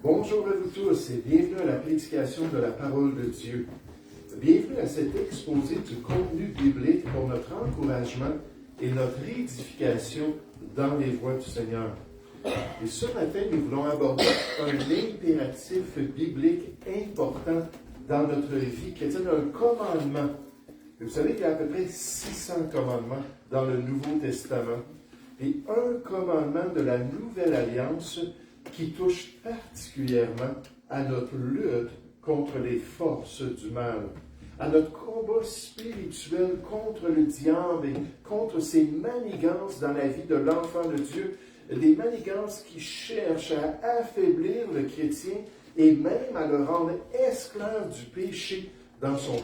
Bonjour à vous tous et bienvenue à la prédication de la parole de Dieu. Bienvenue à cet exposé du contenu biblique pour notre encouragement et notre édification dans les voies du Seigneur. Et ce matin, nous voulons aborder un impératif biblique important dans notre vie chrétienne, un commandement. Et vous savez qu'il y a à peu près 600 commandements dans le Nouveau Testament. Et un commandement de la Nouvelle Alliance qui touche particulièrement à notre lutte contre les forces du mal, à notre combat spirituel contre le diable et contre ses manigances dans la vie de l'enfant de Dieu, des manigances qui cherchent à affaiblir le chrétien et même à le rendre esclave du péché dans son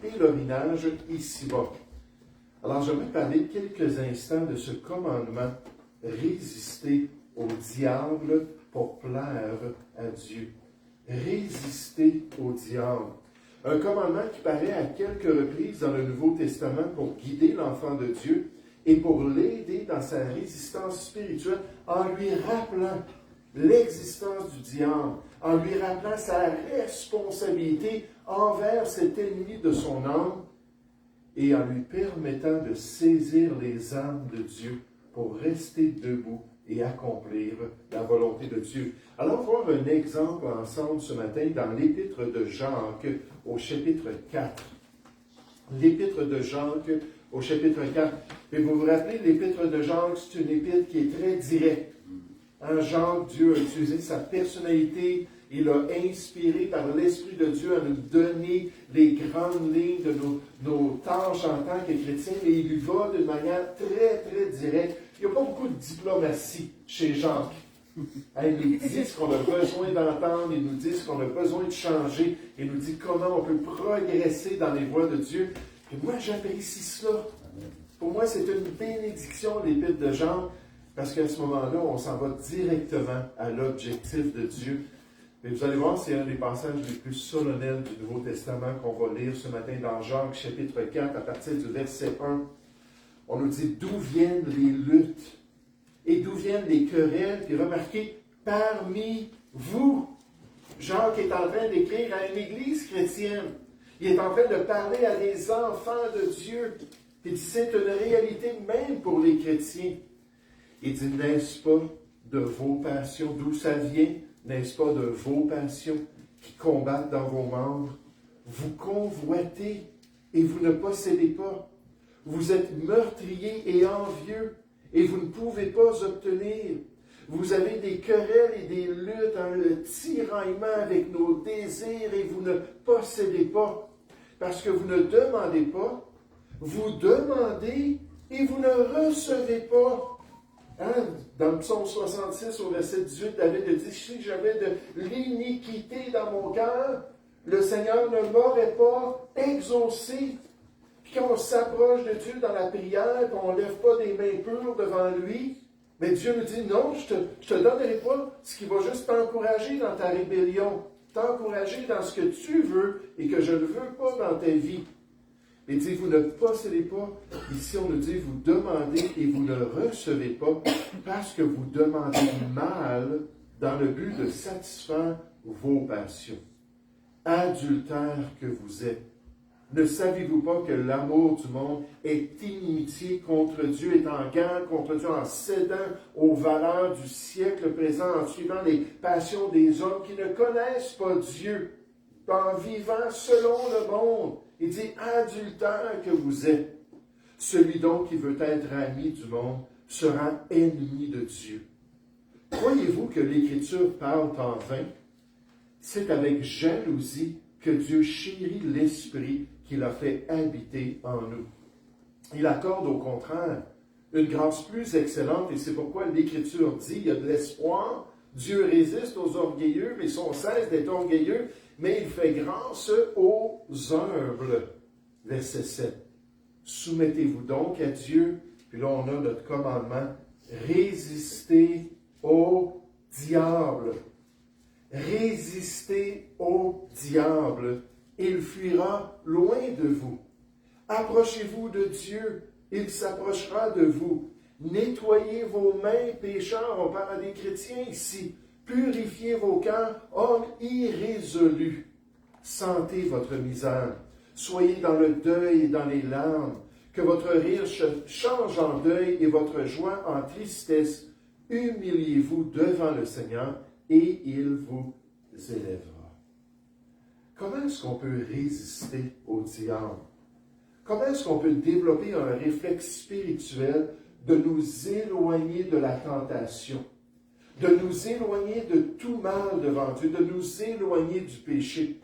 pèlerinage ici-bas. Alors, j'aimerais parler quelques instants de ce commandement, résister au diable pour plaire à Dieu. Résister au diable. Un commandement qui paraît à quelques reprises dans le Nouveau Testament pour guider l'enfant de Dieu et pour l'aider dans sa résistance spirituelle en lui rappelant l'existence du diable, en lui rappelant sa responsabilité envers cet ennemi de son âme et en lui permettant de saisir les armes de Dieu pour rester debout et accomplir la volonté de Dieu. Allons voir un exemple ensemble ce matin dans l'Épître de Jacques au chapitre 4. L'Épître de Jacques au chapitre 4. Et vous vous rappelez, l'Épître de Jacques, c'est une épître qui est très directe. Jacques, Dieu a utilisé sa personnalité, il a inspiré par l'Esprit de Dieu à nous donner les grandes lignes de nos tâches en tant que chrétiens, mais il y va d'une manière très, très directe. Il n'y a pas beaucoup de diplomatie chez Jacques. Il nous dit ce qu'on a besoin d'entendre, il nous dit ce qu'on a besoin de changer, il nous dit comment on peut progresser dans les voies de Dieu. Et moi, j'apprécie cela. Pour moi, c'est une bénédiction, l'Épître de Jacques, parce qu'à ce moment-là, on s'en va directement à l'objectif de Dieu. Mais vous allez voir, c'est un des passages les plus solennels du Nouveau Testament qu'on va lire ce matin dans Jacques, chapitre 4, à partir du verset 1. On nous dit d'où viennent les luttes et d'où viennent les querelles. Puis remarquez, parmi vous, Jacques est en train d'écrire à une église chrétienne. Il est en train de parler à des enfants de Dieu. Puis c'est une réalité même pour les chrétiens. Il dit, n'est-ce pas de vos passions, d'où ça vient? N'est-ce pas de vos passions qui combattent dans vos membres? Vous convoitez et vous ne possédez pas. Vous êtes meurtriers et envieux et vous ne pouvez pas obtenir. Vous avez des querelles et des luttes, un tiraillement avec nos désirs et vous ne possédez pas. Parce que vous ne demandez pas, vous demandez et vous ne recevez pas. Dans le psaume 66, au verset 18, David a dit, si j'avais de l'iniquité dans mon cœur, le Seigneur ne m'aurait pas exaucé. Puis quand on s'approche de Dieu dans la prière, qu'on ne lève pas des mains pures devant lui, mais Dieu nous dit, non, je te donnerai pas ce qui va juste t'encourager dans ta rébellion, t'encourager dans ce que tu veux et que je ne veux pas dans ta vie. Il dit, vous ne possédez pas. Ici, on nous dit, vous demandez et vous ne recevez pas parce que vous demandez mal dans le but de satisfaire vos passions. Adultères que vous êtes. Ne savez-vous pas que l'amour du monde est inimitié contre Dieu, est en guerre contre Dieu, en cédant aux valeurs du siècle présent, en suivant les passions des hommes qui ne connaissent pas Dieu, en vivant selon le monde? Il dit, adultère que vous êtes. Celui donc qui veut être ami du monde sera ennemi de Dieu. Croyez-vous que l'Écriture parle en vain? C'est avec jalousie que Dieu chérit l'Esprit qu'il a fait habiter en nous. Il accorde au contraire une grâce plus excellente et c'est pourquoi l'Écriture dit, il y a de l'espoir, Dieu résiste aux orgueilleux, mais son cesse d'être orgueilleux, mais il fait grâce aux humbles. Verset 7. Soumettez-vous donc à Dieu, puis là on a notre commandement, résistez au diable. Résistez au diable, il fuira loin de vous. Approchez-vous de Dieu, il s'approchera de vous. Nettoyez vos mains, pécheurs, on parle à des chrétiens ici. Purifiez vos cœurs, hommes irrésolus. Sentez votre misère. Soyez dans le deuil et dans les larmes. Que votre rire change en deuil et votre joie en tristesse. Humiliez-vous devant le Seigneur et il vous élèvera. Comment est-ce qu'on peut résister au diable? Comment est-ce qu'on peut développer un réflexe spirituel de nous éloigner de la tentation, de nous éloigner de tout mal devant Dieu, de nous éloigner du péché?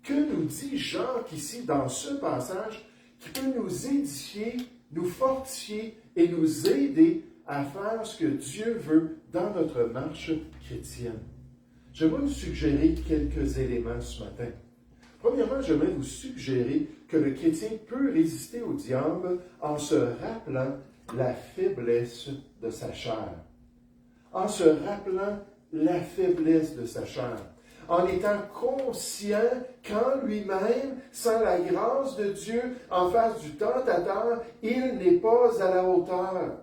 Que nous dit Jacques ici dans ce passage qui peut nous édifier, nous fortifier et nous aider à faire ce que Dieu veut dans notre marche chrétienne? J'aimerais vous suggérer quelques éléments ce matin. Premièrement, j'aimerais vous suggérer que le chrétien peut résister au diable en se rappelant la faiblesse de sa chair. En se rappelant la faiblesse de sa chair. En étant conscient qu'en lui-même, sans la grâce de Dieu en face du tentateur, il n'est pas à la hauteur.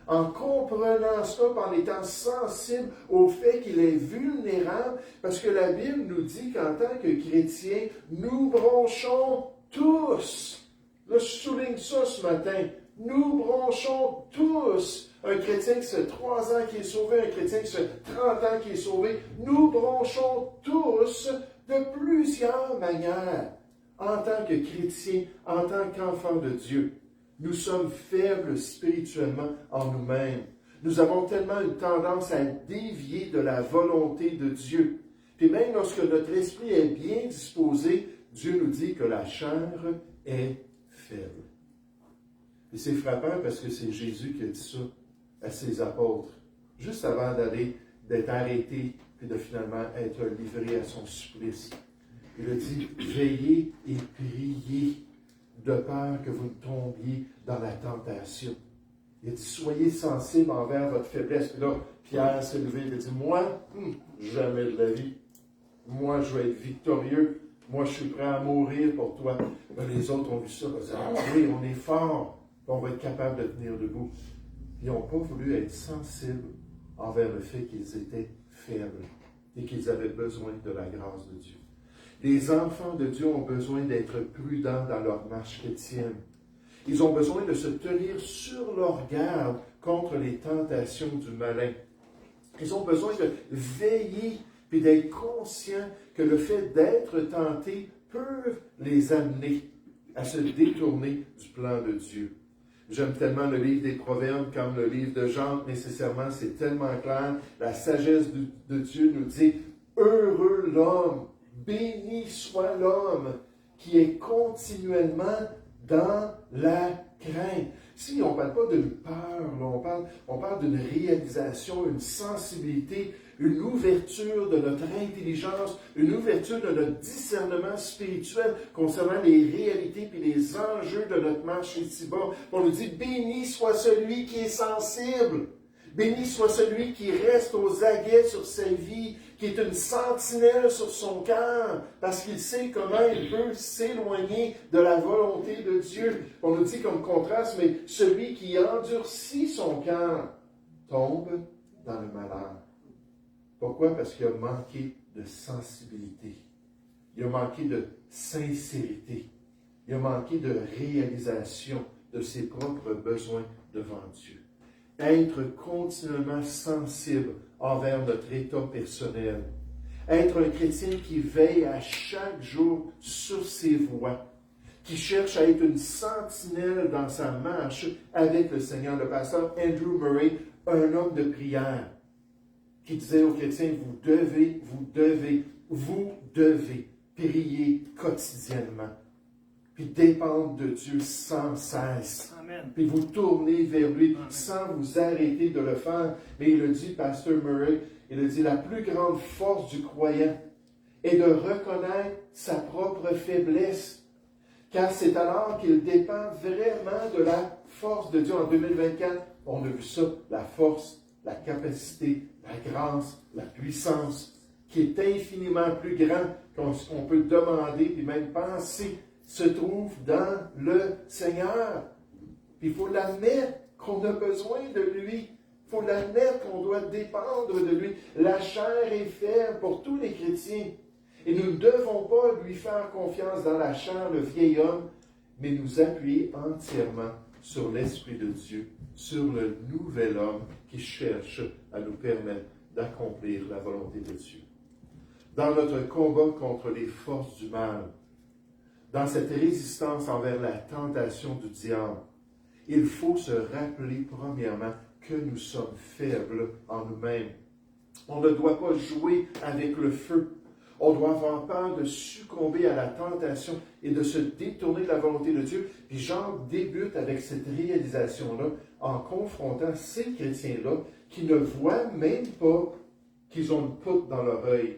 En comprenant cela, en étant sensible au fait qu'il est vulnérable, parce que la Bible nous dit qu'en tant que chrétiens, nous bronchons tous. Là, je souligne ça ce matin. Nous bronchons tous. Un chrétien qui fait 3 ans qui est sauvé, un chrétien qui fait 30 ans qui est sauvé, nous bronchons tous de plusieurs manières. En tant que chrétiens, en tant qu'enfants de Dieu, nous sommes faibles spirituellement en nous-mêmes. Nous avons tellement une tendance à dévier de la volonté de Dieu. Puis même lorsque notre esprit est bien disposé, Dieu nous dit que la chair est faible. Et c'est frappant parce que c'est Jésus qui a dit ça à ses apôtres, juste avant d'être arrêté, puis de finalement être livré à son supplice. Il a dit, veillez et priez, de peur que vous ne tombiez dans la tentation. Il a dit, soyez sensibles envers votre faiblesse. Puis là, Pierre s'est levé, il a dit, moi, jamais de la vie. Moi, je vais être victorieux. Moi, je suis prêt à mourir pour toi. Mais les autres ont vu ça, ils ont dit, ah oui, on est fort, on va être capable de tenir debout. Ils n'ont pas voulu être sensibles envers le fait qu'ils étaient faibles et qu'ils avaient besoin de la grâce de Dieu. Les enfants de Dieu ont besoin d'être prudents dans leur marche chrétienne. Ils ont besoin de se tenir sur leur garde contre les tentations du malin. Ils ont besoin de veiller et d'être conscients que le fait d'être tentés peut les amener à se détourner du plan de Dieu. J'aime tellement le livre des Proverbes comme le livre de Jean, nécessairement, c'est tellement clair. La sagesse de Dieu nous dit « Heureux l'homme, béni soit l'homme qui est continuellement dans la crainte. » Si on ne parle pas d'une peur, là, on parle d'une réalisation, une sensibilité, une ouverture de notre intelligence, une ouverture de notre discernement spirituel concernant les réalités et les enjeux de notre marche ici-bas. On nous dit, béni soit celui qui est sensible. Béni soit celui qui reste aux aguets sur sa vie, qui est une sentinelle sur son cœur, parce qu'il sait comment il peut s'éloigner de la volonté de Dieu. On nous dit comme contraste, mais celui qui endurcit son cœur tombe dans le malheur. Pourquoi? Parce qu'il a manqué de sensibilité. Il a manqué de sincérité. Il a manqué de réalisation de ses propres besoins devant Dieu. Être continuellement sensible envers notre état personnel. Être un chrétien qui veille à chaque jour sur ses voies, qui cherche à être une sentinelle dans sa marche avec le Seigneur. Le pasteur Andrew Murray, un homme de prière, qui disait aux chrétiens, vous devez prier quotidiennement, puis dépendre de Dieu sans cesse. Amen. Puis vous tournez vers lui sans vous arrêter de le faire. Mais il a dit, pasteur Murray, il a dit, la plus grande force du croyant est de reconnaître sa propre faiblesse, car c'est alors qu'il dépend vraiment de la force de Dieu. En 2024, on a vu ça, la force, la capacité, la grâce, la puissance, qui est infiniment plus grand qu'on peut demander et même penser, se trouve dans le Seigneur. Puis il faut l'admettre qu'on a besoin de lui. Il faut l'admettre qu'on doit dépendre de lui. La chair est faible pour tous les chrétiens. Et nous ne devons pas lui faire confiance dans la chair, le vieil homme, mais nous appuyer entièrement sur l'Esprit de Dieu, sur le nouvel homme qui cherche à nous permettre d'accomplir la volonté de Dieu. Dans notre combat contre les forces du mal, dans cette résistance envers la tentation du diable, il faut se rappeler premièrement que nous sommes faibles en nous-mêmes. On ne doit pas jouer avec le feu. On doit avoir peur de succomber à la tentation et de se détourner de la volonté de Dieu. Puis Jean débute avec cette réalisation-là en confrontant ces chrétiens-là qui ne voient même pas qu'ils ont une poutre dans l'oreille.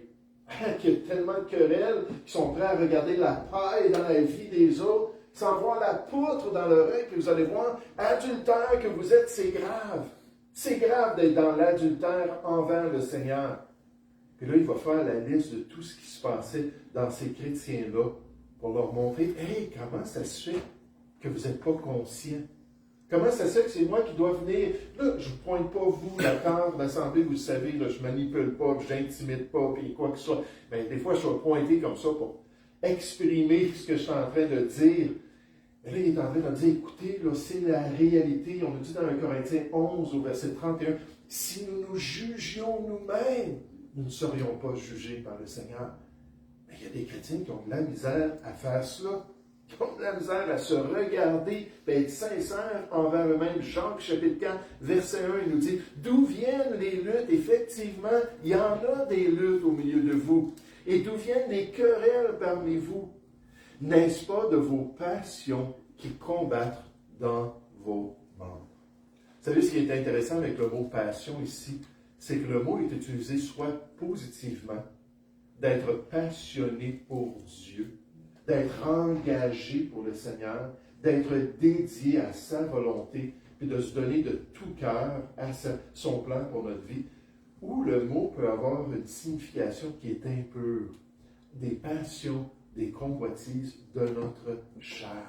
Qu'il y a tellement de querelles qui sont prêts à regarder la paille dans la vie des autres sans voir la poutre dans l'oreille. Puis vous allez voir, adultère que vous êtes, c'est grave. C'est grave d'être dans l'adultère envers le Seigneur. Puis là, il va faire la liste de tout ce qui se passait dans ces chrétiens-là pour leur montrer, hey, comment ça se fait que vous n'êtes pas conscients? Comment ça se fait que c'est moi qui dois venir? Là, je ne pointe pas vous, la tente, l'assemblée, vous le savez, là, je ne manipule pas, je n'intimide pas, puis quoi que ce soit. Mais des fois, je vais pointer comme ça pour exprimer ce que je suis en train de dire. Mais là, il est en train de dire, écoutez, là, c'est la réalité. On nous dit dans 1 Corinthiens 11, au verset 31, si nous nous jugions nous-mêmes, nous ne serions pas jugés par le Seigneur. Mais il y a des chrétiens qui ont de la misère à faire cela, qui ont de la misère à se regarder, et être sincères envers eux-mêmes. Jean, chapitre 4, verset 1, il nous dit, d'où viennent les luttes? Effectivement, il y en a des luttes au milieu de vous. Et d'où viennent les querelles parmi vous? N'est-ce pas de vos passions qui combattent dans vos membres? Vous savez, ce qui est intéressant avec le mot passion ici, c'est que le mot est utilisé soit positivement, d'être passionné pour Dieu, d'être engagé pour le Seigneur, d'être dédié à sa volonté, puis de se donner de tout cœur à son plan pour notre vie, ou le mot peut avoir une signification qui est impure, des passions, des convoitises de notre chair,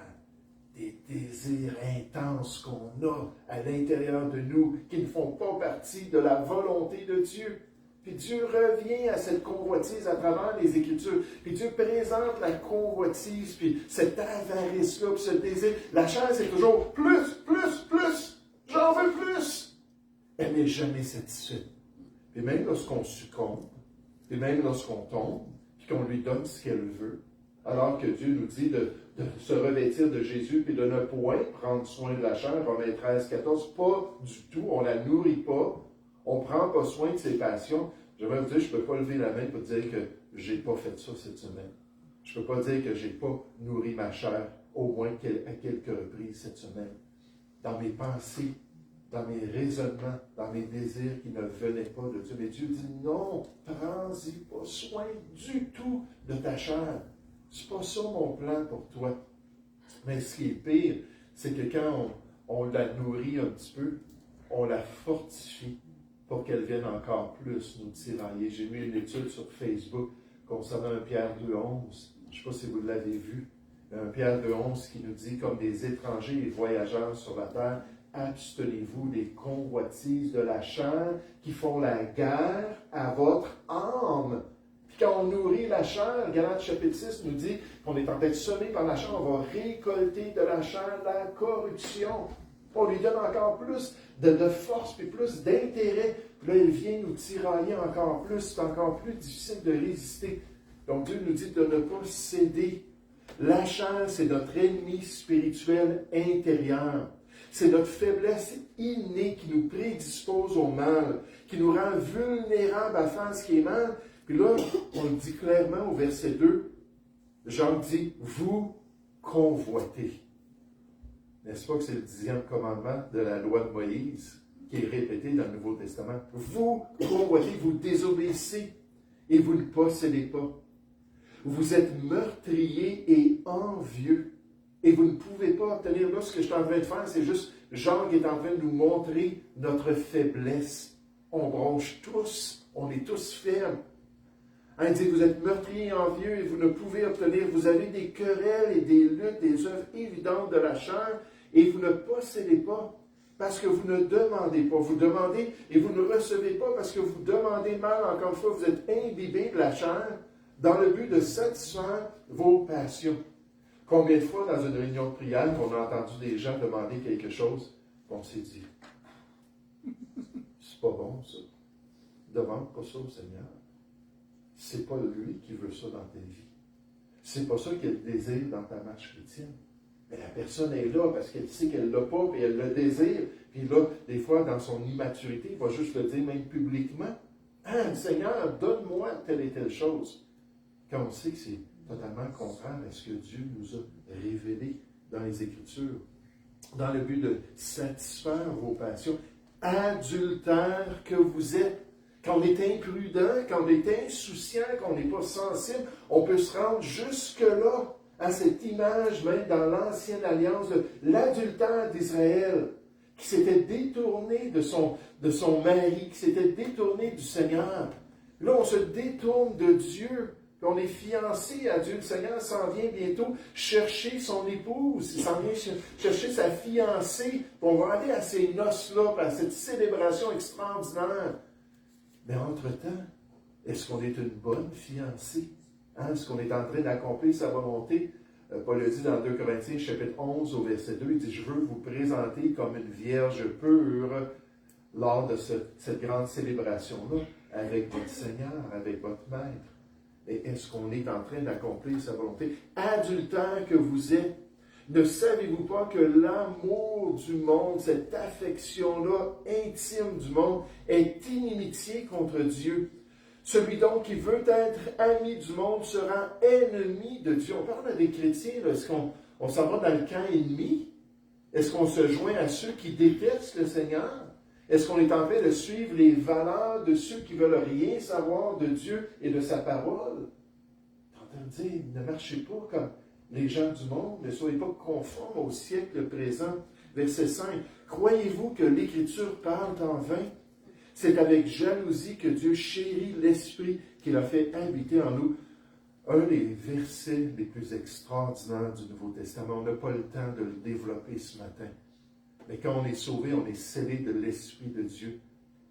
des désirs intenses qu'on a à l'intérieur de nous, qui ne font pas partie de la volonté de Dieu. Puis Dieu revient à cette convoitise à travers les Écritures. Puis Dieu présente la convoitise, puis cette avarice-là, puis ce désir. La chair, c'est toujours plus, plus, plus. J'en veux plus. Elle n'est jamais satisfaite. Puis même lorsqu'on succombe, puis même lorsqu'on tombe, puis qu'on lui donne ce qu'elle veut, alors que Dieu nous dit de se revêtir de Jésus puis de ne point prendre soin de la chair, Romains 13, 14, pas du tout, on ne la nourrit pas, on ne prend pas soin de ses passions. Je vais vous dire, je ne peux pas lever la main pour dire que je n'ai pas fait ça cette semaine. Je ne peux pas dire que je n'ai pas nourri ma chair, au moins à quelques reprises cette semaine. Dans mes pensées, dans mes raisonnements, dans mes désirs qui ne venaient pas de Dieu. Mais Dieu dit, non, prends-y pas soin du tout de ta chair. C'est pas ça mon plan pour toi. Mais ce qui est pire, c'est que quand on la nourrit un petit peu, on la fortifie pour qu'elle vienne encore plus nous tirailler. J'ai mis une étude sur Facebook concernant un Pierre 2,11. Je ne sais pas si vous l'avez vu. Un Pierre 2,11 qui nous dit, comme des étrangers et voyageurs sur la terre, abstenez-vous des convoitises de la chair qui font la guerre à votre âme. Puis quand on nourrit la chair, Galates chapitre 6 nous dit qu'on est en train de semer par la chair, on va récolter de la chair la corruption. On lui donne encore plus de force, puis plus d'intérêt. Puis là, il vient nous tirailler encore plus. C'est encore plus difficile de résister. Donc Dieu nous dit de ne pas céder. La chair, c'est notre ennemi spirituel intérieur. C'est notre faiblesse innée qui nous prédispose au mal, qui nous rend vulnérables à faire ce qui est mal. Puis là, on le dit clairement au verset 2, Jean dit, vous convoitez. N'est-ce pas que c'est le 10e commandement de la loi de Moïse qui est répété dans le Nouveau Testament? Vous convoitez, vous désobéissez et vous ne possédez pas. Vous êtes meurtriers et envieux et vous ne pouvez pas obtenir. Là, ce que je suis en train de faire, c'est juste Jean qui est en train de nous montrer notre faiblesse. On bronche tous, on est tous faibles. Il dit, vous êtes meurtriers et envieux et vous ne pouvez obtenir. Vous avez des querelles et des luttes, des œuvres évidentes de la chair et vous ne possédez pas. Parce que vous ne demandez pas. Vous demandez et vous ne recevez pas parce que vous demandez mal. Encore une fois, vous êtes imbibés de la chair dans le but de satisfaire vos passions. Combien de fois dans une réunion de prière on a entendu des gens demander quelque chose, on s'est dit, c'est pas bon ça. Demande pas ça au Seigneur. C'est pas lui qui veut ça dans ta vie. C'est pas ça qu'il désire dans ta marche chrétienne. Mais la personne est là parce qu'elle sait qu'elle l'a pas et elle le désire. Puis là, des fois, dans son immaturité, il va juste le dire même publiquement. Ah, Seigneur, donne-moi telle et telle chose. Quand on sait que c'est totalement contraire à ce que Dieu nous a révélé dans les Écritures, dans le but de satisfaire vos passions. Adultères que vous êtes. Quand on est imprudent, quand on est insouciant, quand on n'est pas sensible, on peut se rendre jusque-là, à cette image même dans l'Ancienne Alliance de l'adultère d'Israël, qui s'était détourné de son mari, qui s'était détourné du Seigneur. Là, on se détourne de Dieu. On est fiancé à Dieu. Le Seigneur s'en vient bientôt chercher son épouse. Il s'en vient chercher sa fiancée. On va aller à ces noces-là, à cette célébration extraordinaire. Mais entre-temps, est-ce qu'on est une bonne fiancée? Est-ce qu'on est en train d'accomplir sa volonté? Paul le dit dans 2 Corinthiens, chapitre 11, au verset 2, il dit « Je veux vous présenter comme une vierge pure lors de cette grande célébration-là, avec votre Seigneur, avec votre Maître. » Et est-ce qu'on est en train d'accomplir sa volonté? Adultère que vous êtes, ne savez-vous pas que l'amour du monde, cette affection-là intime du monde, est inimitié contre Dieu? Celui donc qui veut être ami du monde sera ennemi de Dieu. On parle à des chrétiens, là, est-ce qu'on s'en va dans le camp ennemi? Est-ce qu'on se joint à ceux qui détestent le Seigneur? Est-ce qu'on est en train de suivre les valeurs de ceux qui ne veulent rien savoir de Dieu et de sa parole? Tu es en train de dire, ne marchez pas comme les gens du monde, ne soyez pas conformes au siècle présent. Verset 5. Croyez-vous que l'Écriture parle en vain? C'est avec jalousie que Dieu chérit l'Esprit qu'il a fait habiter en nous. Un des versets les plus extraordinaires du Nouveau Testament. On n'a pas le temps de le développer ce matin. Mais quand on est sauvé, on est scellé de l'Esprit de Dieu.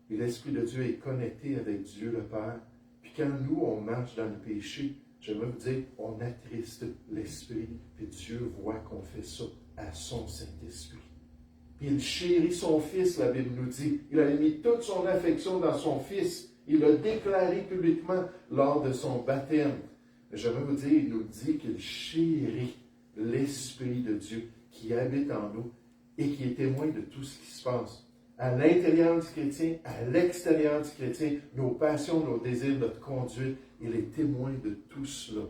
Et l'Esprit de Dieu est connecté avec Dieu le Père. Puis quand nous, on marche dans le péché, j'aimerais vous dire, on attriste l'Esprit. Puis Dieu voit qu'on fait ça à son Saint-Esprit. Puis il chérit son Fils, la Bible nous dit. Il a mis toute son affection dans son Fils. Il l'a déclaré publiquement lors de son baptême. Mais j'aimerais vous dire, il nous dit qu'il chérit l'Esprit de Dieu qui habite en nous et qui est témoin de tout ce qui se passe. À l'intérieur du chrétien, à l'extérieur du chrétien, nos passions, nos désirs, notre conduite, il est témoin de tout cela.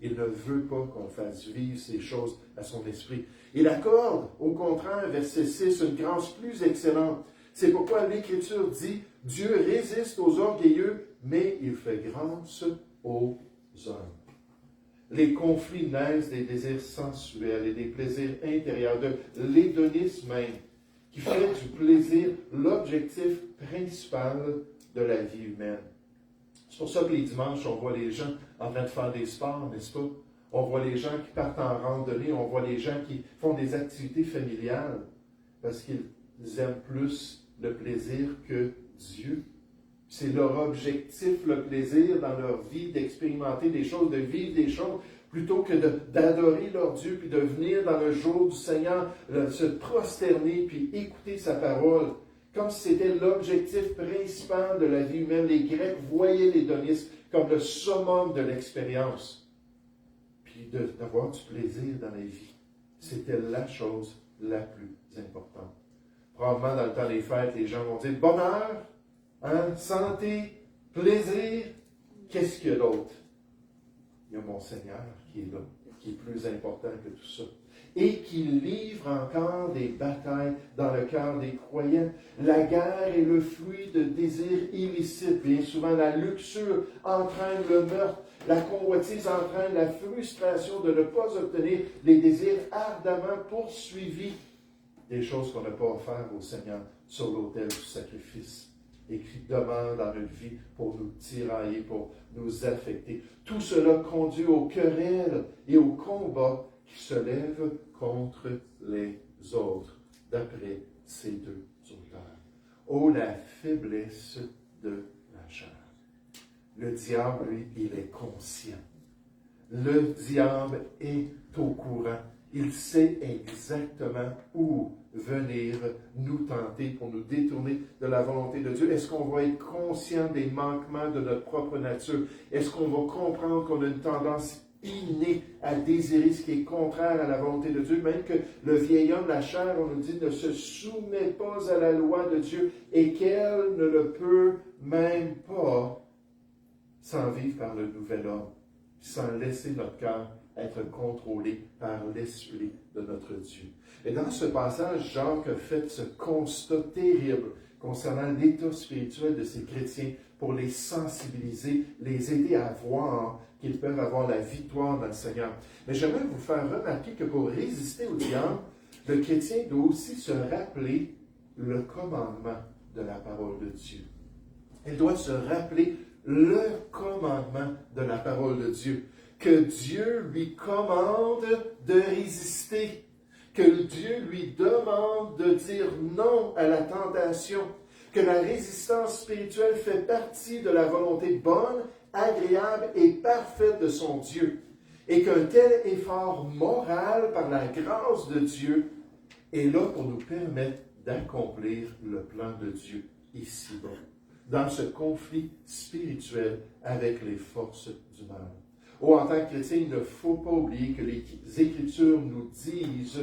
Il ne veut pas qu'on fasse vivre ces choses à son esprit. Il accorde, au contraire, verset 6, une grâce plus excellente. C'est pourquoi l'Écriture dit, Dieu résiste aux orgueilleux, mais il fait grâce aux hommes. Les conflits naissent des désirs sensuels et des plaisirs intérieurs, de l'hédonisme même, qui fait du plaisir l'objectif principal de la vie humaine. C'est pour ça que les dimanches, on voit les gens en train de faire des sports, n'est-ce pas? On voit les gens qui partent en randonnée, on voit les gens qui font des activités familiales, parce qu'ils aiment plus le plaisir que Dieu. C'est leur objectif, le plaisir dans leur vie, d'expérimenter des choses, de vivre des choses, plutôt que d'adorer leur Dieu, puis de venir dans le jour du Seigneur, se prosterner, puis écouter sa parole, comme si c'était l'objectif principal de la vie humaine. Les Grecs voyaient l'hédonisme comme le summum de l'expérience, puis d'avoir du plaisir dans la vie. C'était la chose la plus importante. Probablement, dans le temps des fêtes, les gens vont dire « bonheur ». Hein? Santé, plaisir, qu'est-ce qu'il y a d'autre? Il y a mon Seigneur qui est là, qui est plus important que tout ça. Et qui livre encore des batailles dans le cœur des croyants. La guerre est le fruit de désirs illicites. Bien souvent, la luxure entraîne le meurtre. La convoitise entraîne la frustration de ne pas obtenir les désirs ardemment poursuivis. Des choses qu'on n'a pas offert au Seigneur sur l'autel du sacrifice. Et qui demande dans notre vie pour nous tirailler, pour nous affecter. Tout cela conduit aux querelles et aux combats qui se lèvent contre les autres, d'après ces deux auteurs. Oh, la faiblesse de la chair. Le diable, lui, il est conscient. Le diable est au courant. Il sait exactement où venir nous tenter pour nous détourner de la volonté de Dieu. Est-ce qu'on va être conscient des manquements de notre propre nature? Est-ce qu'on va comprendre qu'on a une tendance innée à désirer ce qui est contraire à la volonté de Dieu? Même que le vieil homme, la chair, on nous dit, ne se soumet pas à la loi de Dieu et qu'elle ne le peut même pas sans vivre par le nouvel homme, sans laisser notre cœur être contrôlé par l'Esprit de notre Dieu. Et dans ce passage, Jacques a fait ce constat terrible concernant l'état spirituel de ces chrétiens pour les sensibiliser, les aider à voir qu'ils peuvent avoir la victoire dans le Seigneur. Mais j'aimerais vous faire remarquer que pour résister au diable, le chrétien doit aussi se rappeler le commandement de la parole de Dieu. Il doit se rappeler le commandement de la parole de Dieu, que Dieu lui commande de résister, que Dieu lui demande de dire non à la tentation, que la résistance spirituelle fait partie de la volonté bonne, agréable et parfaite de son Dieu, et qu'un tel effort moral par la grâce de Dieu est là pour nous permettre d'accomplir le plan de Dieu ici-bas, dans ce conflit spirituel avec les forces du mal. Oh, en tant que chrétien, il ne faut pas oublier que les Écritures nous disent,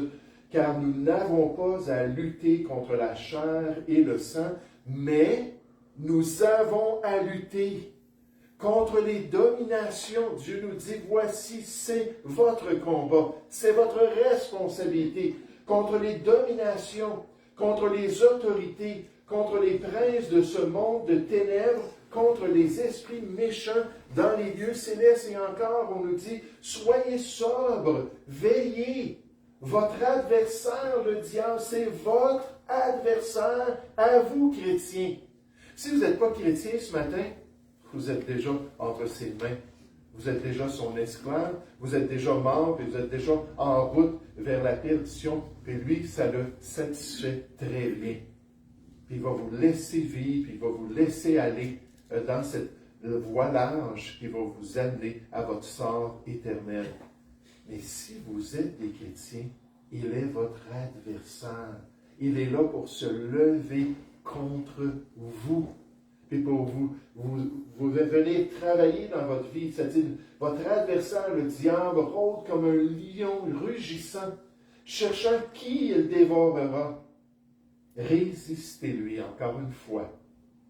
car nous n'avons pas à lutter contre la chair et le sang, mais nous avons à lutter contre les dominations. Dieu nous dit, voici, c'est votre combat, c'est votre responsabilité, contre les dominations, contre les autorités, contre les princes de ce monde de ténèbres, contre les esprits méchants dans les lieux célestes. Et encore, on nous dit, soyez sobres, veillez. Votre adversaire, le diable, c'est votre adversaire à vous, chrétiens. Si vous n'êtes pas chrétien ce matin, vous êtes déjà entre ses mains. Vous êtes déjà son esclave, vous êtes déjà mort, puis vous êtes déjà en route vers la perdition. Puis lui, ça le satisfait très bien. Puis il va vous laisser vivre, puis il va vous laisser aller dans cette voie large qui va vous amener à votre sort éternel. Mais si vous êtes des chrétiens, il est votre adversaire. Il est là pour se lever contre vous. Puis pour vous venez travailler dans votre vie. C'est-à-dire, votre adversaire, le diable, rôde comme un lion rugissant, cherchant qui il dévorera. Résistez-lui encore une fois,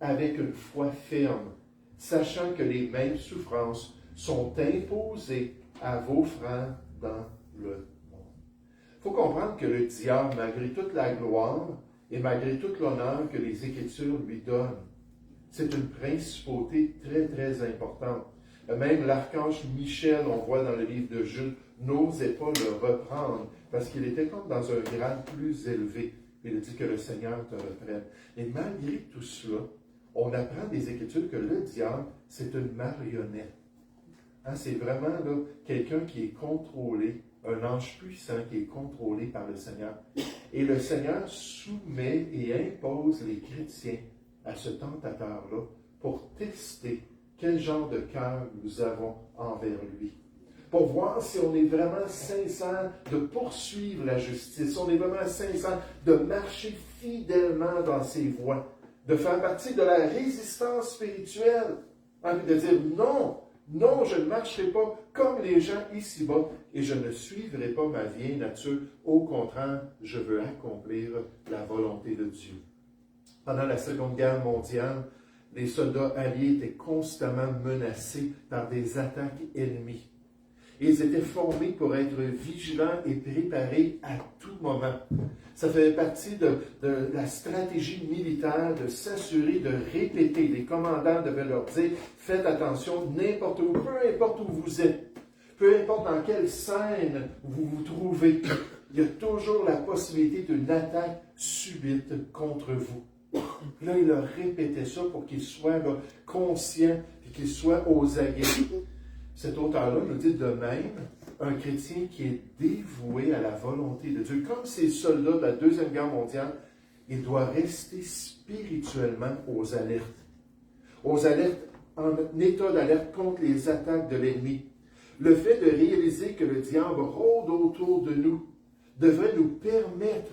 avec une foi ferme, sachant que les mêmes souffrances sont imposées à vos frères dans le monde. Il faut comprendre que le diable, malgré toute la gloire et malgré tout l'honneur que les Écritures lui donnent, c'est une principauté très, très importante. Même l'archange Michel, on voit dans le livre de Jude, n'osait pas le reprendre parce qu'il était comme dans un grade plus élevé. Il dit que le Seigneur te reprenne. Et malgré tout cela, on apprend des Écritures que le diable, c'est une marionnette. Hein, c'est vraiment là, quelqu'un qui est contrôlé, un ange puissant qui est contrôlé par le Seigneur. Et le Seigneur soumet et impose les chrétiens à ce tentateur-là pour tester quel genre de cœur nous avons envers lui. Pour voir si on est vraiment sincère de poursuivre la justice, si on est vraiment sincère de marcher fidèlement dans ses voies, de faire partie de la résistance spirituelle, hein, de dire non, non, je ne marcherai pas comme les gens ici-bas et je ne suivrai pas ma vieille nature. Au contraire, je veux accomplir la volonté de Dieu. Pendant la Seconde Guerre mondiale, les soldats alliés étaient constamment menacés par des attaques ennemies. Ils étaient formés pour être vigilants et préparés à tout moment. Ça fait partie de la stratégie militaire de s'assurer de répéter. Les commandants devaient leur dire, faites attention n'importe où, peu importe où vous êtes, peu importe dans quelle scène vous vous trouvez, il y a toujours la possibilité d'une attaque subite contre vous. Là, il leur répétait ça pour qu'ils soient là, conscients et qu'ils soient aux aguets. Cet auteur-là nous dit de même, un chrétien qui est dévoué à la volonté de Dieu, comme ces soldats de la Deuxième Guerre mondiale, il doit rester spirituellement aux alertes en état d'alerte contre les attaques de l'ennemi. Le fait de réaliser que le diable rôde autour de nous devrait nous permettre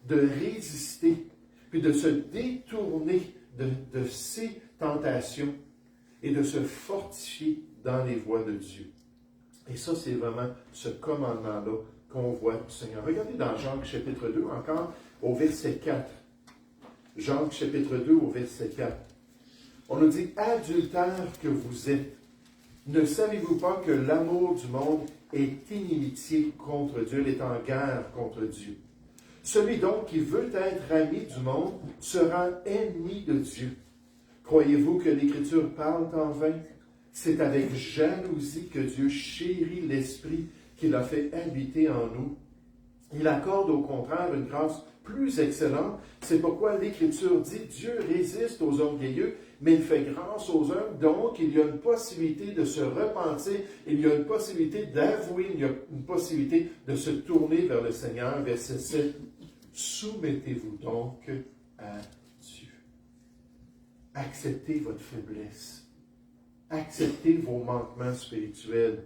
de résister, puis de se détourner de ces tentations et de se fortifier dans les voies de Dieu. Et ça, c'est vraiment ce commandement-là qu'on voit du Seigneur. Regardez dans Jacques chapitre 2, encore au verset 4. Jacques chapitre 2 au verset 4. On nous dit, « Adultères que vous êtes, ne savez-vous pas que l'amour du monde est inimitié contre Dieu, elle est en guerre contre Dieu. Celui donc qui veut être ami du monde sera ennemi de Dieu. Croyez-vous que l'Écriture parle en vain? C'est avec jalousie que Dieu chérit l'Esprit qu'il a fait habiter en nous. Il accorde au contraire une grâce plus excellente. C'est pourquoi l'Écriture dit, Dieu résiste aux orgueilleux, mais il fait grâce aux hommes. Donc, il y a une possibilité de se repentir, il y a une possibilité d'avouer, il y a une possibilité de se tourner vers le Seigneur. Verset 7. Soumettez-vous donc à Dieu. Acceptez votre faiblesse. Acceptez vos manquements spirituels.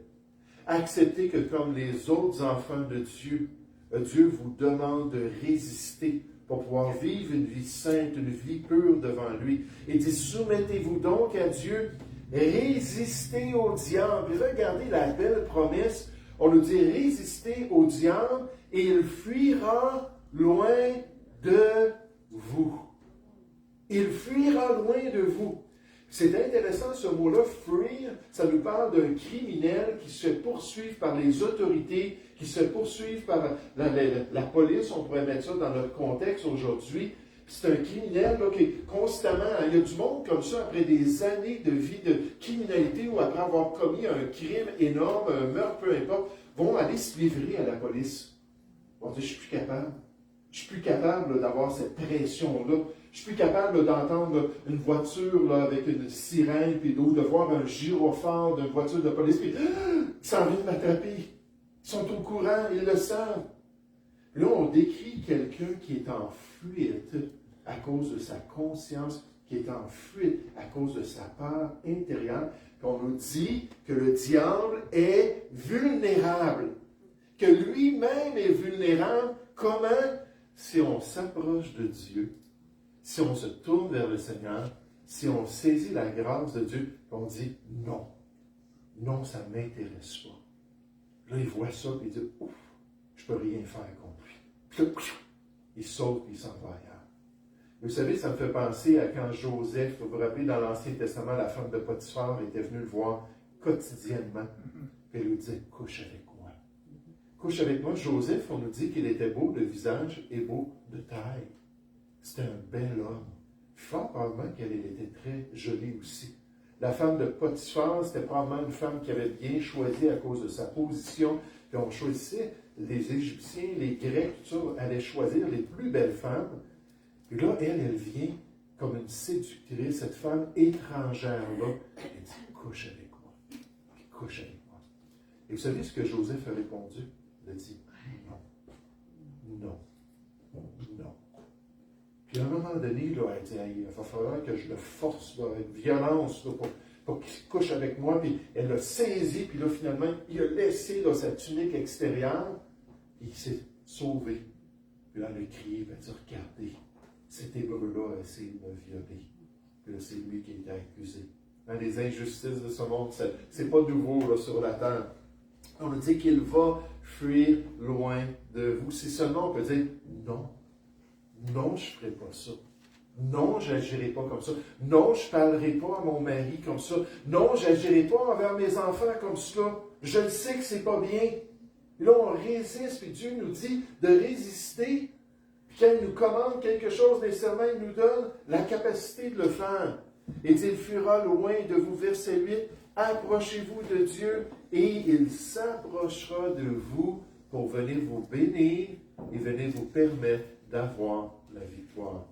Acceptez que comme les autres enfants de Dieu, Dieu vous demande de résister pour pouvoir vivre une vie sainte, une vie pure devant lui. Il dit, soumettez-vous donc à Dieu, résistez au diable. Et regardez la belle promesse. On nous dit, résistez au diable et il fuira loin de vous. Il fuira loin de vous. C'est intéressant ce mot-là, fuir, ça nous parle d'un criminel qui se poursuit par les autorités, qui se poursuit par la police, on pourrait mettre ça dans notre contexte aujourd'hui. C'est un criminel là, qui est constamment, il y a du monde comme ça, après des années de vie de criminalité ou après avoir commis un crime énorme, un meurtre, peu importe, vont aller se livrer à la police. Ils vont dire, je suis plus capable. Je suis plus capable là, d'avoir cette pression-là. Je suis plus capable là, d'entendre là, une voiture là, avec une sirène, puis de voir un gyrophare d'une voiture de police, puis ils s'en viennent m'attraper. Ils sont au courant, ils le savent. Là, on décrit quelqu'un qui est en fuite à cause de sa conscience, qui est en fuite à cause de sa peur intérieure. Puis on nous dit que le diable est vulnérable, que lui-même est vulnérable. Comment? Si on s'approche de Dieu, si on se tourne vers le Seigneur, si on saisit la grâce de Dieu, on dit non. Non, ça ne m'intéresse pas. Là, il voit ça et il dit ouf, je ne peux rien faire contre lui. Puis là, il saute et il s'en va ailleurs. Vous savez, ça me fait penser à quand Joseph, vous vous rappelez, dans l'Ancien Testament, la femme de Potiphar était venue le voir quotidiennement. Puis elle lui disait couche avec moi. Couche avec moi. Joseph, on nous dit qu'il était beau de visage et beau de taille. C'était un bel homme. Fort probablement qu'elle était très jolie aussi. La femme de Potiphar, c'était probablement une femme qui avait bien choisi à cause de sa position. Puis on choisissait, les Égyptiens, les Grecs, tout ça, allaient choisir les plus belles femmes. Puis là, elle vient comme une séductrice, cette femme étrangère-là. Elle dit, couche avec moi. Puis couche avec moi. Et vous savez ce que Joseph a répondu? Il a dit, non. Non. Non. Puis à un moment donné, là, elle dit, il va falloir que je le force là, avec violence là, pour qu'il se couche avec moi. Puis elle l'a saisi, puis là, finalement, il a laissé là, sa tunique extérieure, puis il s'est sauvé. Puis là, elle a crié, elle a dit, regardez, cet hébreu-là a essayé de me violer. Puis là, c'est lui qui a été accusé. Hein, les injustices de ce monde, c'est pas nouveau là, sur la terre. On nous dit qu'il va fuir loin de vous. Si seulement on peut dire, non. Non, je ne ferai pas ça. Non, je n'agirai pas comme ça. Non, je ne parlerai pas à mon mari comme ça. Non, je n'agirai pas envers mes enfants comme cela. Je le sais que ce n'est pas bien. Et là, on résiste, puis Dieu nous dit de résister. Puis quand il nous commande quelque chose, nécessairement, il nous donne la capacité de le faire. Et il fuira loin de vous, verset 8. Approchez-vous de Dieu et il s'approchera de vous pour venir vous bénir et venir vous permettre d'avoir la victoire.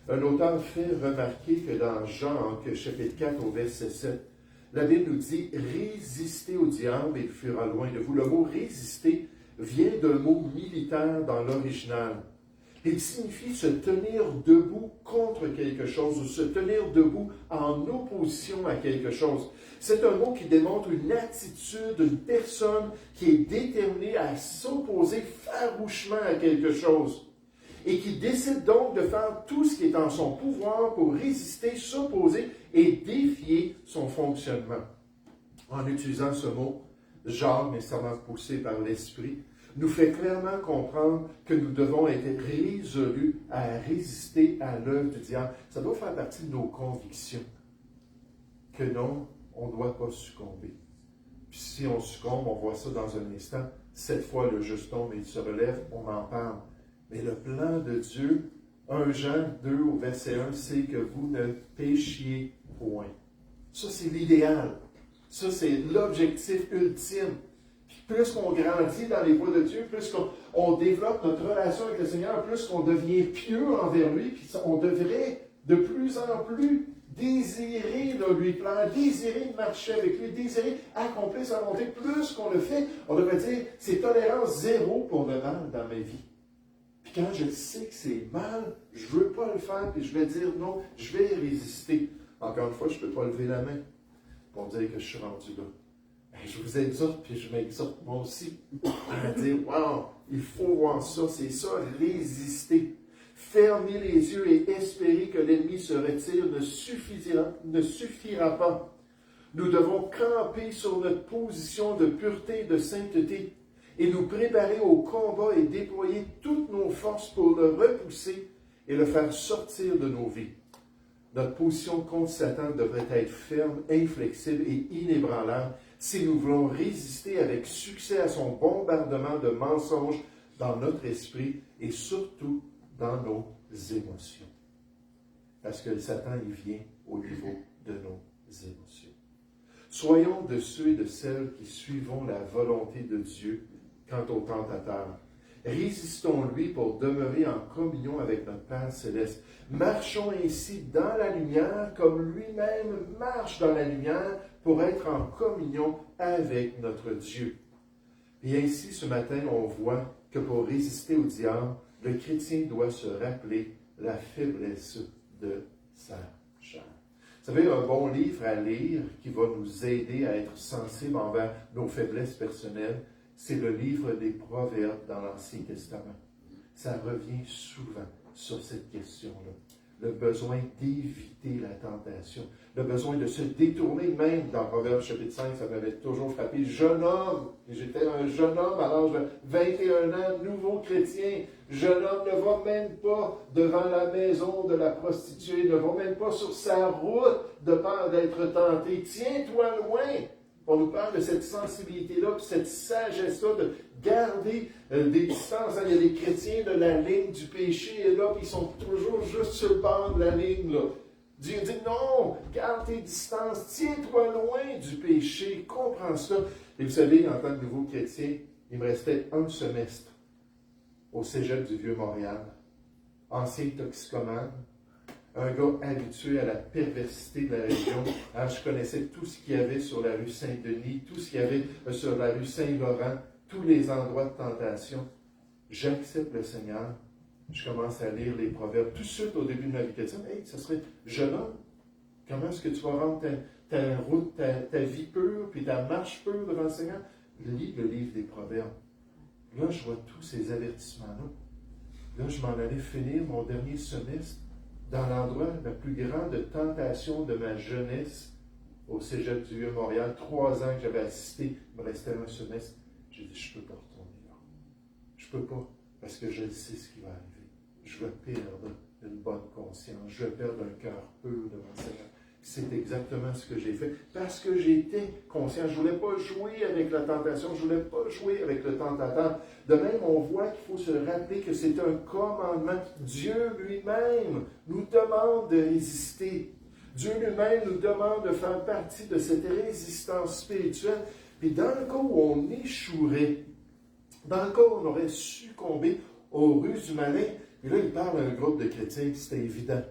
Un auteur fait remarquer que dans Jean, chapitre 4, au verset 7, la Bible nous dit « Résistez au diable et il fuira loin de vous ». Le mot « résister » vient d'un mot militaire dans l'original. Il signifie se tenir debout contre quelque chose ou se tenir debout en opposition à quelque chose. C'est un mot qui démontre une attitude d'une personne qui est déterminée à s'opposer farouchement à quelque chose et qui décide donc de faire tout ce qui est en son pouvoir pour résister, s'opposer et défier son fonctionnement. En utilisant ce mot, Jacques, nécessairement poussé par l'Esprit, nous fait clairement comprendre que nous devons être résolus à résister à l'œuvre du diable. Ça doit faire partie de nos convictions. Que non, on ne doit pas succomber. Puis si on succombe, on voit ça dans un instant. Cette fois, le juste tombe et il se relève, on en parle. Mais le plan de Dieu, 1 Jean 2 au verset 1, c'est que vous ne péchiez point. Ça, c'est l'idéal. Ça, c'est l'objectif ultime. Puis plus qu'on grandit dans les voies de Dieu, plus qu'on développe notre relation avec le Seigneur, plus qu'on devient pieux envers lui, puis on devrait de plus en plus désirer lui plaire, désirer marcher avec lui, désirer accomplir sa volonté. Plus qu'on le fait, on devrait dire, c'est tolérance zéro pour le mal dans ma vie. Puis quand je sais que c'est mal, je ne veux pas le faire, puis je vais dire non, je vais résister. Encore une fois, je ne peux pas lever la main pour dire que je suis rendu là. Je vous exhorte, puis je m'exhorte moi aussi à dire, wow, il faut voir ça, c'est ça, résister. Fermer les yeux et espérer que l'ennemi se retire ne suffira pas. Nous devons camper sur notre position de pureté et de sainteté et nous préparer au combat et déployer toutes nos forces pour le repousser et le faire sortir de nos vies. Notre position contre Satan devrait être ferme, inflexible et inébranlable si nous voulons résister avec succès à son bombardement de mensonges dans notre esprit et surtout dans nos émotions. Parce que Satan, il vient au niveau de nos émotions. Soyons de ceux et de celles qui suivons la volonté de Dieu quant au tentateur. Résistons-lui pour demeurer en communion avec notre Père céleste. Marchons ainsi dans la lumière comme lui-même marche dans la lumière pour être en communion avec notre Dieu. Et ainsi, ce matin, on voit que pour résister au diable, le chrétien doit se rappeler la faiblesse de sa chair. Vous savez, un bon livre à lire qui va nous aider à être sensibles envers nos faiblesses personnelles, c'est le livre des Proverbes dans l'Ancien Testament. Ça revient souvent sur cette question-là. Le besoin d'éviter la tentation, le besoin de se détourner, même dans Proverbes chapitre 5, ça m'avait toujours frappé. Jeune homme, j'étais un jeune homme à l'âge de 21 ans, nouveau chrétien. Jeune homme ne va même pas devant la maison de la prostituée, ne va même pas sur sa route de peur d'être tenté. Tiens-toi loin. On nous parle de cette sensibilité-là, de cette sagesse-là, de garder des distances. Il y a des chrétiens de la ligne du péché, et là, ils sont toujours juste sur le bord de la ligne. Là. Dieu dit non, garde tes distances, tiens-toi loin du péché, comprends ça. Et vous savez, en tant que nouveau chrétien, il me restait un semestre au cégep du Vieux-Montréal, ancien toxicomane, un gars habitué à la perversité de la région. Alors, je connaissais tout ce qu'il y avait sur la rue Saint-Denis, tout ce qu'il y avait sur la rue Saint-Laurent, tous les endroits de tentation. J'accepte le Seigneur. Je commence à lire les proverbes. Tout de suite, au début de ma vie chrétienne, hey, ça serait jeune homme. Comment est-ce que tu vas rendre ta route, ta vie pure, puis ta marche pure devant le Seigneur? Lis le livre des proverbes. Là, je vois tous ces avertissements-là. Là, je m'en allais finir mon dernier semestre dans l'endroit la plus grande tentation de ma jeunesse, au Cégep du Vieux-Montréal, 3 ans que j'avais assisté, il me restait un semestre. J'ai dit, je ne peux pas retourner là. Je ne peux pas, parce que je sais ce qui va arriver. Je vais perdre une bonne conscience, je vais perdre un cœur pur devant le Seigneur. C'est exactement ce que j'ai fait, parce que j'étais conscient. Je ne voulais pas jouer avec la tentation, je ne voulais pas jouer avec le tentateur. De même, on voit qu'il faut se rappeler que c'est un commandement. Dieu lui-même nous demande de résister. Dieu lui-même nous demande de faire partie de cette résistance spirituelle. Puis dans le cas où on échouerait, dans le cas où on aurait succombé aux ruses du malin, et là, il parle à un groupe de chrétiens, c'était évident.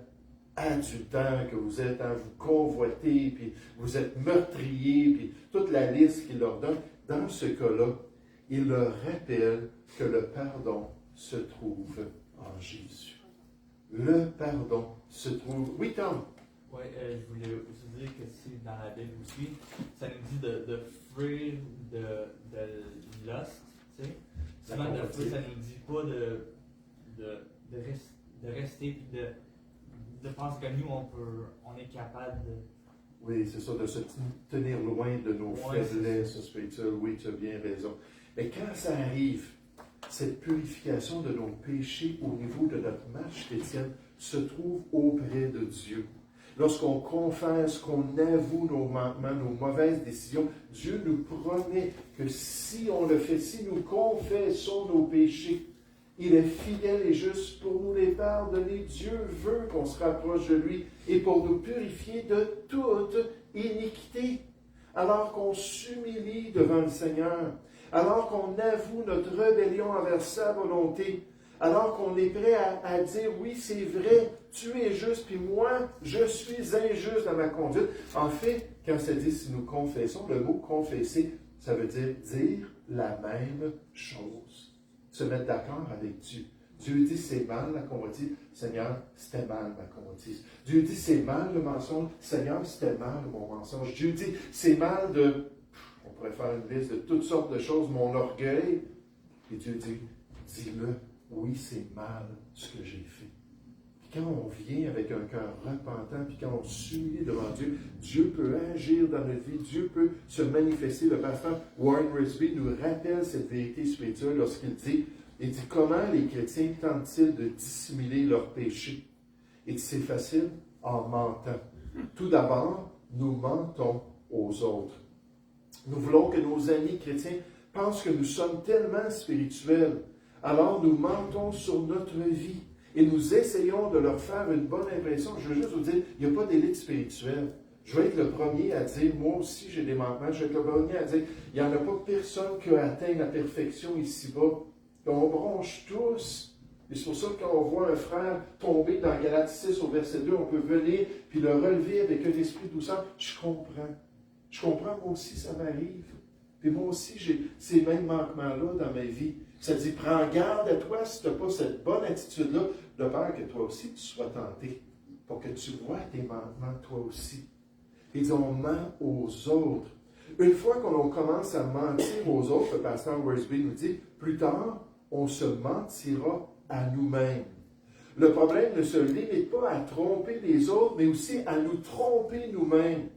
Adultère que vous êtes, hein, vous convoitez, puis vous êtes meurtriers, puis toute la liste qu'il leur donne. Dans ce cas-là, il leur rappelle que le pardon se trouve en Jésus. Le pardon se trouve... Oui, Tom? Oui, je voulais aussi dire que c'est dans la Bible aussi, ça nous dit de fuir de lust, tu sais. Souvent, de fuir, ça nous dit pas de rester puis de penser que nous, on est capable de... Oui, c'est ça, de se tenir loin de nos faiblesses spirituelles. Oui, tu as bien raison. Mais quand ça arrive, cette purification de nos péchés au niveau de notre marche chrétienne se trouve auprès de Dieu. Lorsqu'on confesse, qu'on avoue nos manquements, nos mauvaises décisions, Dieu nous promet que si on le fait, si nous confessons nos péchés, il est fidèle et juste pour nous les pardonner. Dieu veut qu'on se rapproche de lui et pour nous purifier de toute iniquité. Alors qu'on s'humilie devant le Seigneur, alors qu'on avoue notre rébellion envers sa volonté, alors qu'on est prêt à dire, oui, c'est vrai, tu es juste, puis moi, je suis injuste dans ma conduite. En fait, quand ça dit si nous confessons, le mot confesser, ça veut dire la même chose. Se mettre d'accord avec Dieu. Dieu dit c'est mal la convoitise, Seigneur, c'était mal ma convoitise. Dieu dit c'est mal le mensonge, Seigneur, c'était mal mon mensonge. Dieu dit c'est mal on pourrait faire une liste de toutes sortes de choses, mon orgueil. Et Dieu dit, dis-le, oui, c'est mal ce que j'ai fait. Puis quand on vient avec un cœur repentant, puis quand on s'humilie devant Dieu, Dieu peut agir dans notre vie, Dieu peut se manifester. Le pasteur Warren Wiersbe nous rappelle cette vérité spirituelle lorsqu'il dit, comment les chrétiens tentent-ils de dissimuler leurs péchés? Il dit, c'est facile, en mentant. Tout d'abord, nous mentons aux autres. Nous voulons que nos amis chrétiens pensent que nous sommes tellement spirituels. Alors nous mentons sur notre vie et nous essayons de leur faire une bonne impression. Je veux juste vous dire, il n'y a pas d'élite spirituelle. Je vais être le premier à dire, moi aussi j'ai des manquements. Je vais être le premier à dire, il n'y en a pas personne qui a atteint la perfection ici-bas. On bronche tous. Et c'est pour ça que quand on voit un frère tomber dans Galates 6 au verset 2, on peut venir puis le relever avec un esprit douceur. Je comprends. Je comprends, moi aussi, ça m'arrive. Puis moi aussi, j'ai ces mêmes manquements-là dans ma vie. Ça dit, prends garde à toi si tu n'as pas cette bonne attitude-là, de peur que toi aussi tu sois tenté, pour que tu vois tes manquements toi aussi. Il dit, on ment aux autres. Une fois qu'on commence à mentir aux autres, le pasteur Wiersbe nous dit, plus tard, on se mentira à nous-mêmes. Le problème ne se limite pas à tromper les autres, mais aussi à nous tromper nous-mêmes.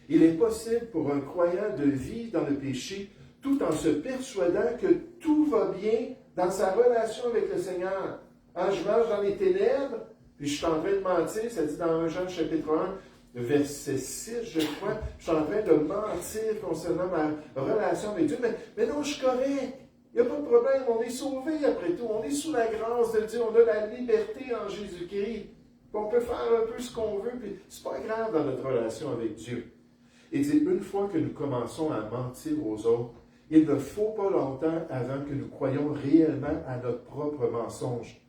Il est possible pour un croyant de vivre dans le péché tout en se persuadant que tout va bien dans sa relation avec le Seigneur. Je marche dans les ténèbres, puis je suis en train de mentir, ça dit dans 1 Jean chapitre 1, verset 6, je crois, je suis en train de mentir concernant ma relation avec Dieu, mais non, je suis correct. Il n'y a pas de problème, on est sauvés après tout, on est sous la grâce de Dieu, on a la liberté en Jésus-Christ. On peut faire un peu ce qu'on veut, puis c'est pas grave dans notre relation avec Dieu. Et dit, une fois que nous commençons à mentir aux autres, il ne faut pas longtemps avant que nous croyions réellement à notre propre mensonge.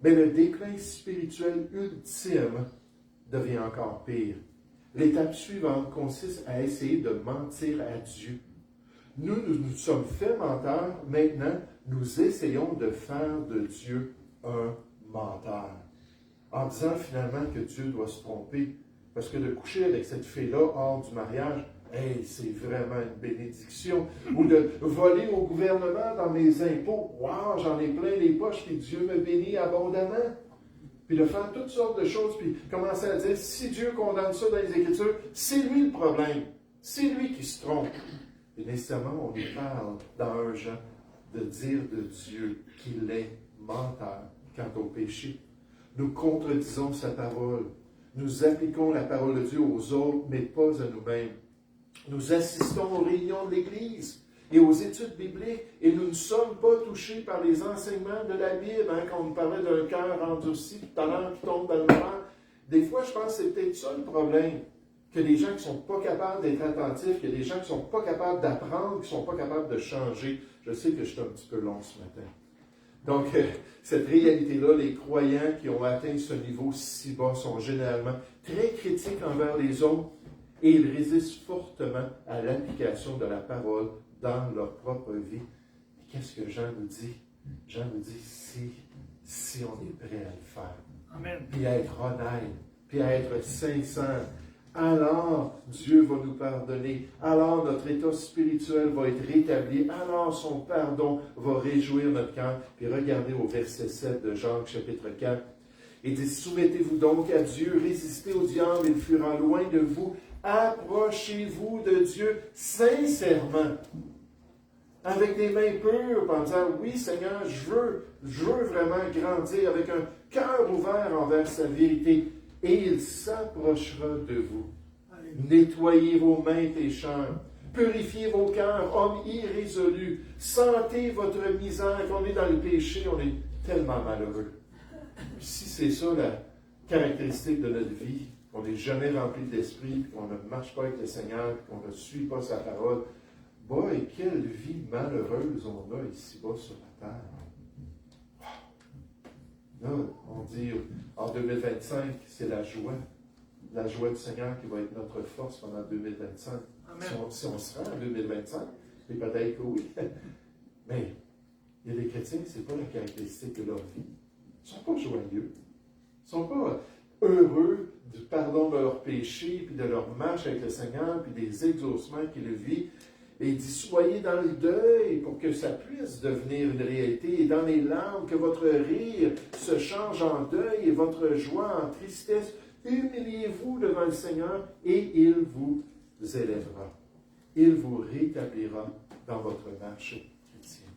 Mais le déclin spirituel ultime devient encore pire. L'étape suivante consiste à essayer de mentir à Dieu. Nous sommes faits menteurs, maintenant, nous essayons de faire de Dieu un menteur. En disant finalement que Dieu doit se tromper. Parce que de coucher avec cette fille-là hors du mariage, hey, c'est vraiment une bénédiction. Ou de voler au gouvernement dans mes impôts, wow, j'en ai plein les poches, puis Dieu me bénit abondamment. Puis de faire toutes sortes de choses, puis commencer à dire, si Dieu condamne ça dans les Écritures, c'est lui le problème. C'est lui qui se trompe. Et nécessairement, on nous parle dans 1 Jean de dire de Dieu qu'il est menteur quant au péché. Nous contredisons sa parole. Nous appliquons la parole de Dieu aux autres, mais pas à nous-mêmes. Nous assistons aux réunions de l'Église et aux études bibliques, et nous ne sommes pas touchés par les enseignements de la Bible. Quand on nous parlait d'un cœur endurci, tout à l'heure qui tombe dans le mal. Des fois, je pense que c'est peut-être ça le problème. Que des gens qui ne sont pas capables d'être attentifs, que des gens qui ne sont pas capables d'apprendre, qui ne sont pas capables de changer. Je sais que je suis un petit peu long ce matin. Donc, cette réalité-là, les croyants qui ont atteint ce niveau si bas sont généralement très critiques envers les autres et ils résistent fortement à l'application de la parole dans leur propre vie. Et qu'est-ce que Jean nous dit? Jean nous dit, si si on est prêt à le faire. Amen. Puis à être honnête, puis à être sincère. Alors, Dieu va nous pardonner. Alors, notre état spirituel va être rétabli. Alors, son pardon va réjouir notre cœur. Puis regardez au verset 7 de Jacques, chapitre 4. Il dit, soumettez-vous donc à Dieu, résistez au diable, il fuira loin de vous. Approchez-vous de Dieu sincèrement, avec des mains pures, en disant, oui Seigneur, je veux vraiment grandir, avec un cœur ouvert envers sa vérité. Et il s'approchera de vous. Nettoyez vos mains, pécheurs. Purifiez vos cœurs, hommes irrésolus. Sentez votre misère. Quand on est dans le péché, on est tellement malheureux. Si c'est ça la caractéristique de notre vie, qu'on n'est jamais rempli d'esprit, qu'on ne marche pas avec le Seigneur, qu'on ne suit pas sa parole, boy, quelle vie malheureuse on a ici-bas sur la terre. Là, on dit, en 2025, c'est la joie du Seigneur qui va être notre force pendant 2025. Si on se rend en 2025, et peut-être que oui, mais il y a des chrétiens, ce n'est pas la caractéristique de leur vie. Ils ne sont pas joyeux. Ils ne sont pas heureux du pardon de leurs péchés, puis de leur marche avec le Seigneur, puis des exaucements qu'ils vivent. Et il dit, soyez dans le deuil pour que ça puisse devenir une réalité. Et dans les larmes, que votre rire se change en deuil et votre joie en tristesse. Humiliez-vous devant le Seigneur et il vous élèvera. Il vous rétablira dans votre marche chrétienne.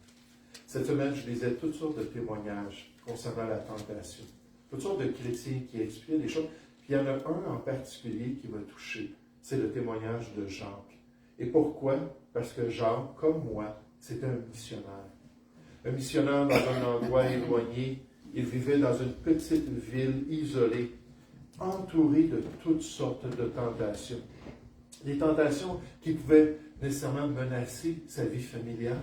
Cette semaine, je lisais toutes sortes de témoignages concernant la tentation. Toutes sortes de chrétiens qui expliquaient des choses. Puis il y en a un en particulier qui m'a touché. C'est le témoignage de Jacques. Et pourquoi? Parce que Jacques, comme moi, c'est un missionnaire. Un missionnaire dans un endroit éloigné. Il vivait dans une petite ville isolée, entouré de toutes sortes de tentations. Des tentations qui pouvaient nécessairement menacer sa vie familiale,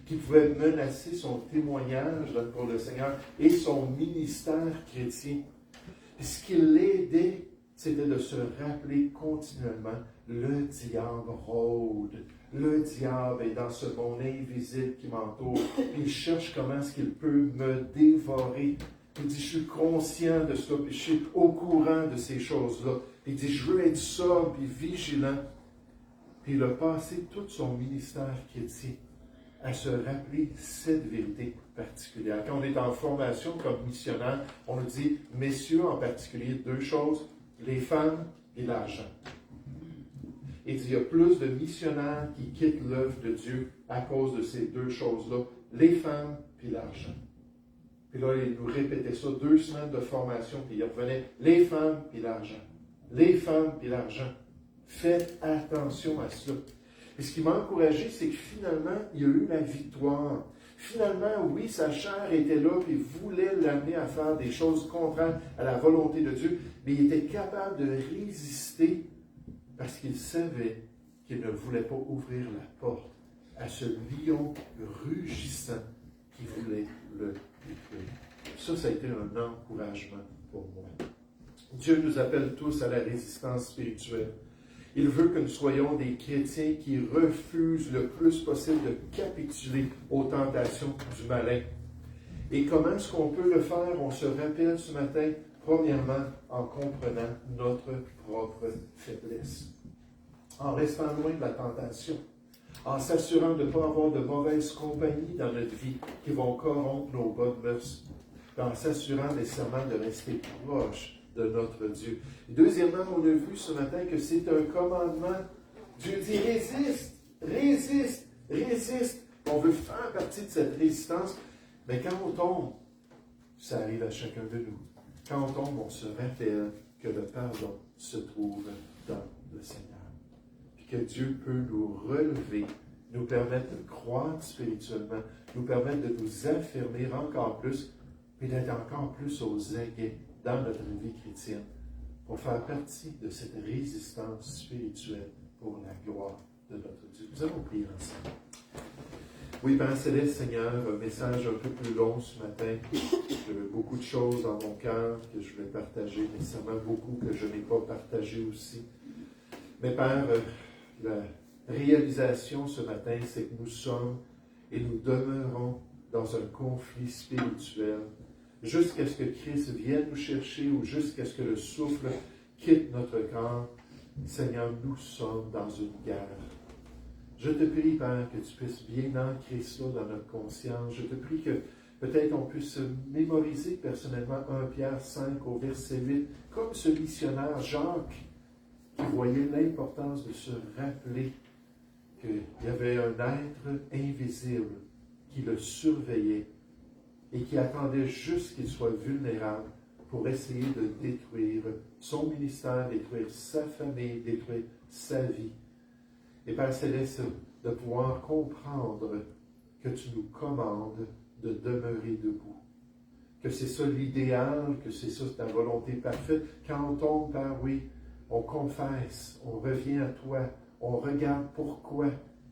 qui pouvaient menacer son témoignage pour le Seigneur et son ministère chrétien. Et ce qui l'aidait, c'était de se rappeler continuellement, le diable rôde. Le diable est dans ce monde invisible qui m'entoure. Il cherche comment est-ce qu'il peut me dévorer. Il dit, je suis conscient de ça, puis je suis au courant de ces choses-là. Il dit, je veux être sobre et vigilant. Puis il a passé tout son ministère chrétien à se rappeler cette vérité particulière. Quand on est en formation comme missionnaire, on nous dit, messieurs en particulier, deux choses, les femmes et l'argent. Il dit, il y a plus de missionnaires qui quittent l'œuvre de Dieu à cause de ces deux choses-là, les femmes et l'argent. Puis là, il nous répétait ça 2 semaines de formation, puis il revenait, les femmes et l'argent. Les femmes et l'argent. Faites attention à cela. Et ce qui m'a encouragé, c'est que finalement, il y a eu la victoire. Finalement, oui, sa chair était là, puis voulait l'amener à faire des choses contraires à la volonté de Dieu, mais il était capable de résister parce qu'il savait qu'il ne voulait pas ouvrir la porte à ce lion rugissant qui voulait le détruire. Ça a été un encouragement pour moi. Dieu nous appelle tous à la résistance spirituelle. Il veut que nous soyons des chrétiens qui refusent le plus possible de capituler aux tentations du malin. Et comment est-ce qu'on peut le faire? On se rappelle ce matin, premièrement, en comprenant notre propre faiblesse. En restant loin de la tentation. En s'assurant de ne pas avoir de mauvaises compagnies dans notre vie qui vont corrompre nos bonnes mœurs. En s'assurant nécessairement de rester proche de notre Dieu. Et deuxièmement, on a vu ce matin que c'est un commandement. Dieu dit résiste, résiste, résiste. On veut faire partie de cette résistance, mais quand on tombe, ça arrive à chacun de nous. Quand on tombe, on se rappelle que le pardon se trouve dans le Seigneur. Puis que Dieu peut nous relever, nous permettre de croître spirituellement, nous permettre de nous affirmer encore plus, et d'être encore plus aux aguets dans notre vie chrétienne, pour faire partie de cette résistance spirituelle pour la gloire de notre Dieu. Nous allons prier ensemble. Oui, Père Céleste, Seigneur, un message un peu plus long ce matin. J'avais beaucoup de choses dans mon cœur que je voulais partager, nécessairement beaucoup que je n'ai pas partagé aussi. Mais Père, la réalisation ce matin, c'est que nous sommes et nous demeurons dans un conflit spirituel jusqu'à ce que Christ vienne nous chercher ou jusqu'à ce que le souffle quitte notre corps. Seigneur, nous sommes dans une guerre. Je te prie, Père, que tu puisses bien ancrer cela dans notre conscience. Je te prie que peut-être on puisse mémoriser personnellement 1 Pierre 5 au verset 8, comme ce missionnaire Jacques qui voyait l'importance de se rappeler qu'il y avait un être invisible qui le surveillait et qui attendait juste qu'il soit vulnérable pour essayer de détruire son ministère, détruire sa famille, détruire sa vie. Et Père Céleste, de pouvoir comprendre que tu nous commandes de demeurer debout. Que c'est ça l'idéal, que c'est ça ta volonté parfaite. Quand on tombe, Père, oui, on confesse, on revient à toi, on regarde pourquoi,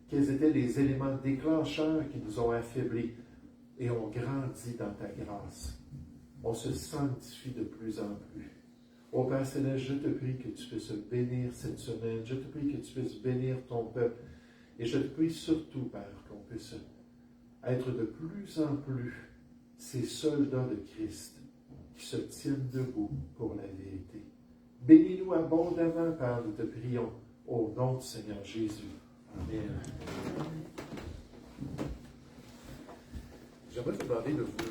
quels étaient les éléments déclencheurs qui nous ont affaiblis, et on grandit dans ta grâce. On se sanctifie de plus en plus. Ô Père Céleste, je te prie que tu puisses bénir cette semaine, je te prie que tu puisses bénir ton peuple, et je te prie surtout, Père, qu'on puisse être de plus en plus ces soldats de Christ qui se tiennent debout pour la vérité. Bénis-nous abondamment, Père, nous te prions, au nom du Seigneur Jésus. Amen. J'aimerais vous demander de vous